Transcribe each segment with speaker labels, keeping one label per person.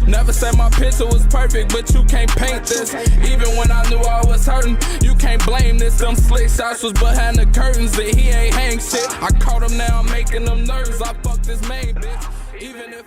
Speaker 1: Never said my picture was perfect, but you can't paint this. Even when I knew I was hurting, you can't blame this. Them slick shots was behind the curtains, that he ain't hang shit. I caught him now, I'm making them nerves. I fucked this main bitch. Even if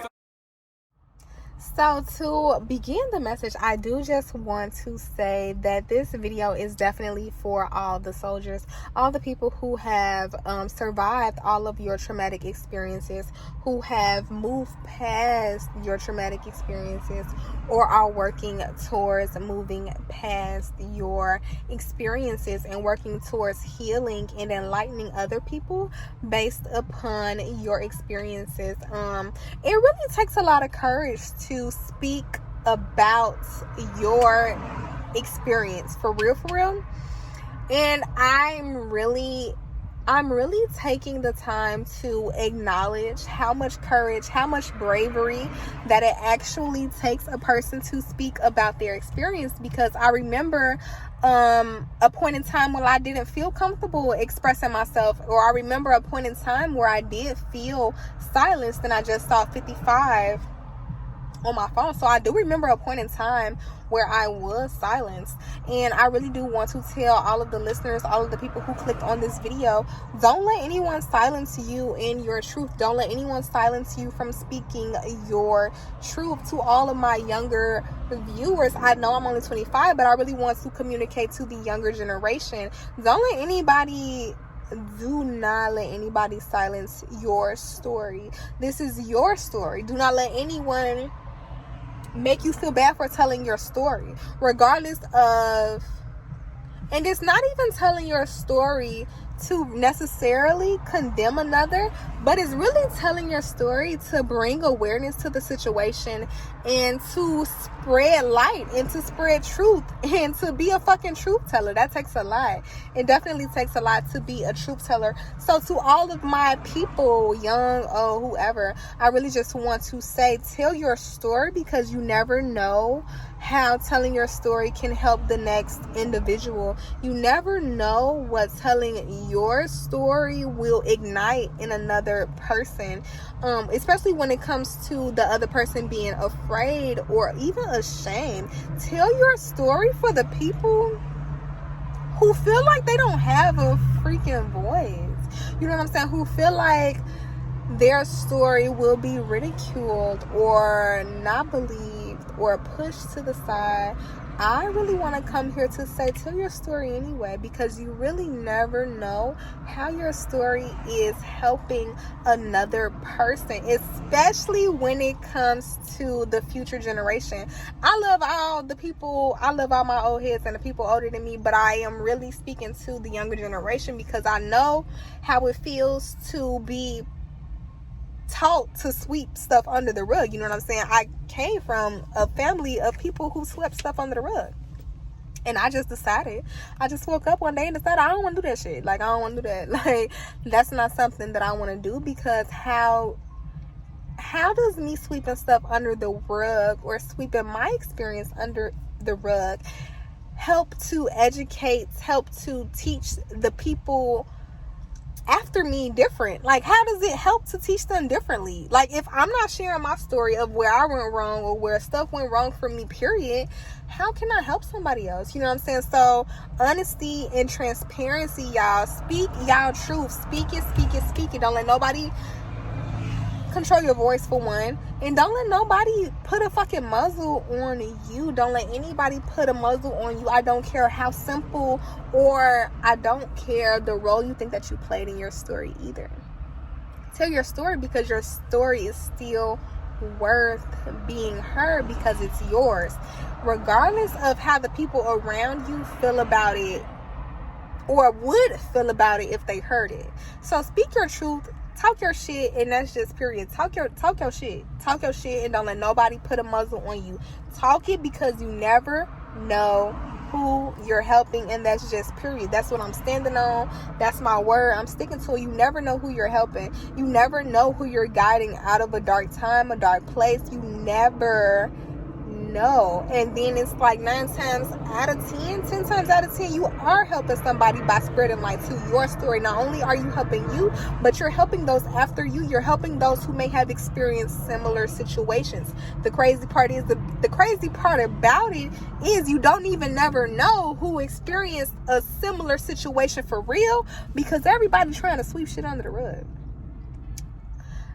Speaker 2: So to begin the message, I do just want to say that this video is definitely for all the soldiers, all the people who have survived all of your traumatic experiences, who have moved past your traumatic experiences, or are working towards moving past your experiences and working towards healing and enlightening other people based upon your experiences. It really takes a lot of courage to speak about your experience, for real. And I'm really taking the time to acknowledge how much courage, how much bravery that it actually takes a person to speak about their experience. Because I remember a point in time when I didn't feel comfortable expressing myself, or I remember a point in time where I did feel silenced, and I just saw 55 on my phone. So I do remember a point in time where I was silenced. And I really do want to tell all of the listeners, all of the people who clicked on this video, don't let anyone silence you in your truth. Don't let anyone silence you from speaking your truth. To all of my younger viewers, I know I'm only 25, but I really want to communicate to the younger generation. Do not let anybody silence your story. This is your story. Do not let anyone make you feel bad for telling your story, regardless of, and it's not even telling your story to necessarily condemn another, but it's really telling your story to bring awareness to the situation and to spread light and to spread truth and to be a fucking truth teller. That takes a lot. It definitely takes a lot to be a truth teller. So to all of my people, young, old, whoever, I really just want to say, tell your story, because you never know how telling your story can help the next individual. You never know what telling your story will ignite in another person, especially when it comes to the other person being afraid or even ashamed. Tell your story for the people who feel like they don't have a freaking voice. You know what I'm saying? Who feel like their story will be ridiculed or not believed or pushed to the side. I really want to come here to say, tell your story anyway, because you really never know how your story is helping another person, especially when it comes to the future generation. I love all my old heads and the people older than me, but I am really speaking to the younger generation, because I know how it feels to be taught to sweep stuff under the rug. You know what I'm saying? I came from a family of people who swept stuff under the rug, and I just woke up one day and decided I don't want to do that shit. Like, I don't want to do that. Like, that's not something that I want to do, because how does me sweeping stuff under the rug, or sweeping my experience under the rug, help to educate, help to teach the people after me different? Like, how does it help to teach them differently? Like, if I'm not sharing my story of where I went wrong or where stuff went wrong for me, period, how can I help somebody else? You know what I'm saying? So honesty and transparency, y'all. Speak y'all truth. Speak it. Don't let nobody control your voice, for one, and don't let nobody put a fucking muzzle on you. Don't let anybody put a muzzle on you. I don't care how simple, or I don't care the role you think that you played in your story either. Tell your story, because your story is still worth being heard, because it's yours, regardless of how the people around you feel about it, or would feel about it if they heard it. So speak your truth. Talk your shit, and that's just period. Talk your shit, and don't let nobody put a muzzle on you. Talk it, because you never know who you're helping, and that's just period. That's what I'm standing on. That's my word. I'm sticking to it. You never know who you're helping. You never know who you're guiding out of a dark time, a dark place. You never know. And then it's like 10 times out of 10, you are helping somebody by spreading light to your story. Not only are you helping you, but you're helping those after you. You're helping those who may have experienced similar situations. The crazy part about it is you don't even never know who experienced a similar situation for real, because everybody's trying to sweep shit under the rug.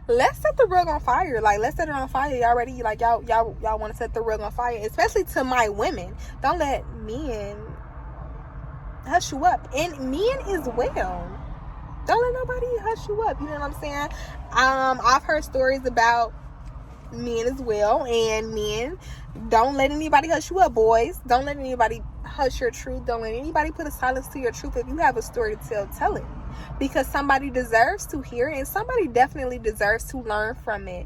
Speaker 2: Let's set the rug on fire. Like, let's set it on fire. Y'all ready? Like, y'all want to set the rug on fire, especially to my women. Don't let men hush you up, and men as well. Don't let nobody hush you up. You know what I'm saying? I've heard stories about men as well, and men, don't let anybody hush you up, boys. Don't let anybody hush your truth. Don't let anybody put a silence to your truth. If you have a story to tell it, because somebody deserves to hear it, and somebody definitely deserves to learn from it.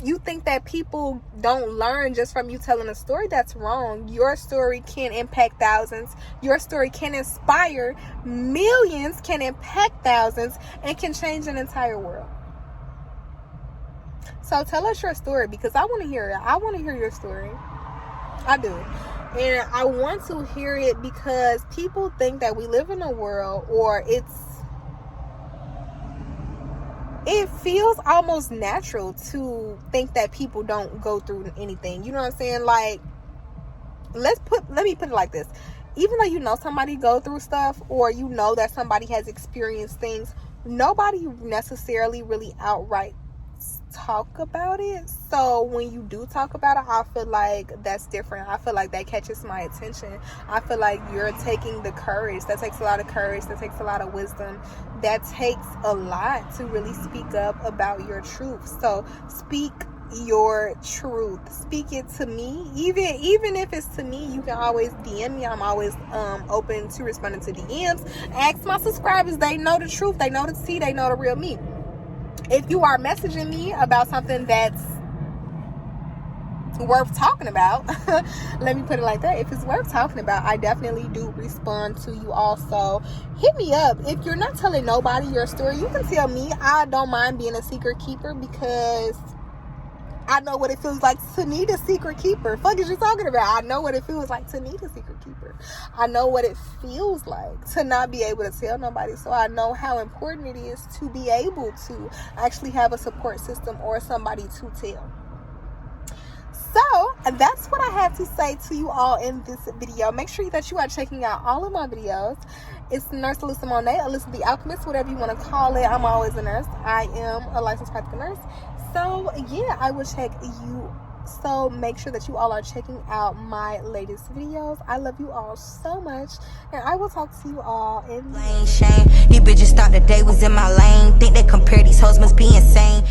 Speaker 2: You think that people don't learn just from you telling a story? That's wrong. Your story can impact thousands. Your story can inspire millions, can impact thousands, and can change an entire world. So tell us your story, because I want to hear it. I want to hear your story. I do. And I want to hear it because people think that we live in a world, or it feels almost natural to think that people don't go through anything. You know what I'm saying? Like, let me put it like this. Even though you know somebody go through stuff, or you know that somebody has experienced things, nobody necessarily really outright talk about it. So when you do talk about it, I feel like that's different. I feel like that catches my attention. I feel like you're taking the courage. That takes a lot of courage. That takes a lot of wisdom. That takes a lot to really speak up about your truth. So speak your truth. Speak it to me. Even if it's to me, you can always DM me. I'm always open to responding to DMs. Ask my subscribers. They know the truth. They know the tea. They know the real me. If you are messaging me about something that's worth talking about, let me put it like that. If it's worth talking about, I definitely do respond to you. Also, hit me up. If you're not telling nobody your story, you can tell me. I don't mind being a secret keeper, because I know what it feels like to need a secret keeper. Fuck is you talking about? I know what it feels like to need a secret keeper. I know what it feels like to not be able to tell nobody. So I know how important it is to be able to actually have a support system or somebody to tell. So that's what I have to say to you all in this video. Make sure that you are checking out all of my videos. It's Nurse Alissa Monae, Alissa the Alchemist, whatever you want to call it. I'm always a nurse. I am a licensed practical nurse. So yeah, I will check you. So make sure that you all are checking out my latest videos. I love you all so much, and I will talk to you all in
Speaker 3: Shame. These bitches thought the day was in my lane. Think they compare these hoes must be insane.